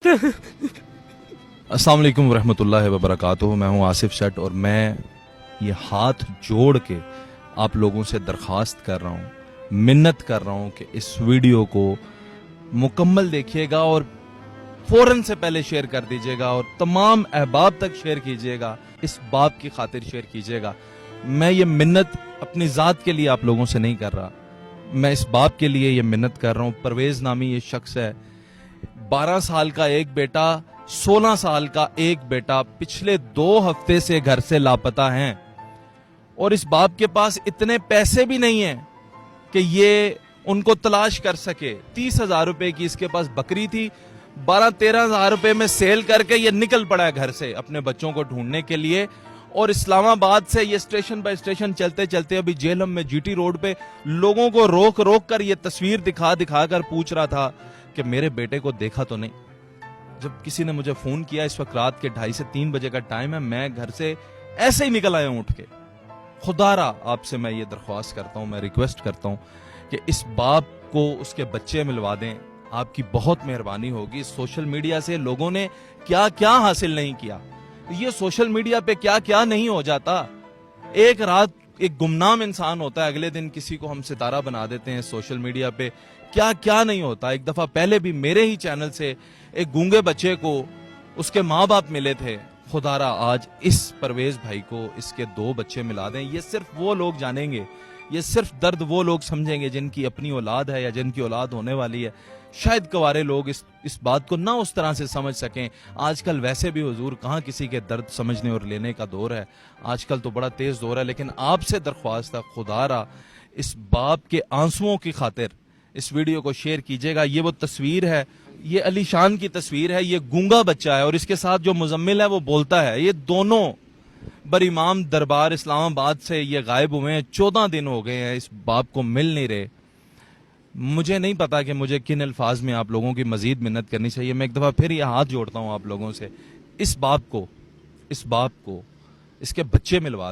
अस्सलाम वालेकुम वरहमतुल्लाहि वबरकातुहू। मैं हूं आसिफ शट और मैं ये हाथ जोड़ के आप लोगों से दरख्वास्त कर रहा हूं, मिन्नत कर रहा हूं कि इस वीडियो को मुकम्मल देखिएगा और फौरन से पहले शेयर कर दीजिएगा और तमाम अहबाब तक शेयर कीजिएगा। इस बाप की खातिर शेयर कीजिएगा। मैं ये मिन्नत अपनी ज़ात के लिए आप लोगों से नहीं कर रहा, मैं इस बाप के लिए ये मिन्नत कर रहा हूँ। परवेज नामी ये शख्स है, 12 साल का एक बेटा, 16 साल का एक बेटा पिछले 2 हफ्ते से घर से लापता हैं और इस बाप के पास इतने पैसे भी नहीं हैं कि ये उनको तलाश कर सके। 30,000 रुपए की इसके पास बकरी थी, 12-13 हजार रुपए में सेल करके ये निकल पड़ा है घर से अपने बच्चों को ढूंढने के लिए। और इस्लामाबाद से ये स्टेशन बाय स्टेशन चलते चलते अभी जेलम में जीटी रोड पे लोगों को रोक रोक कर ये तस्वीर दिखा दिखा कर पूछ रहा था कि मेरे बेटे को देखा तो नहीं। जब किसी ने मुझे फोन किया, इस वक्त रात के 2:30 से 3 बजे का टाइम है, मैं घर से ऐसे ही निकल आया हूं उठ के। खुदारा आपसे मैं ये दरख्वास्त करता हूं, मैं रिक्वेस्ट करता हूं कि इस बाप को उसके बच्चे मिलवा दें। आपकी बहुत मेहरबानी होगी। सोशल मीडिया से लोगों ने क्या क्या हासिल नहीं किया, ये सोशल मीडिया पे क्या क्या नहीं हो जाता। एक रात एक गुमनाम इंसान होता है, अगले दिन किसी को हम सितारा बना देते हैं सोशल मीडिया पे। क्या क्या नहीं होता। एक दफा पहले भी मेरे ही चैनल से एक गूंगे बच्चे को उसके माँ बाप मिले थे। खुदारा आज इस परवेज भाई को इसके 2 बच्चे मिला दें। ये सिर्फ वो लोग जानेंगे, ये सिर्फ दर्द वो लोग समझेंगे जिनकी अपनी औलाद है या जिनकी औलाद होने वाली है। शायद कुंवारे लोग इस बात को ना उस तरह से समझ सकें। आजकल वैसे भी हुजूर कहाँ किसी के दर्द समझने और लेने का दौर है, आजकल तो बड़ा तेज दौर है। लेकिन आपसे दरख्वास्त है, खुदारा इस बाप के आंसुओं की खातिर इस वीडियो को शेयर कीजिएगा। ये वो तस्वीर है, ये अली शान की तस्वीर है, ये गूंगा बच्चा है और इसके साथ जो मुजम्मिल है वो बोलता है। ये दोनों बरीमाम दरबार इस्लामाबाद से ये गायब हुए हैं, 14 दिन हो गए हैं, इस बाप को मिल नहीं रहे। मुझे नहीं पता कि मुझे किन अल्फाज में आप लोगों की मजीद मिन्नत करनी चाहिए। मैं एक दफा फिर ये हाथ जोड़ता हूं आप लोगों से, इस बाप को इसके बच्चे मिलवा दें।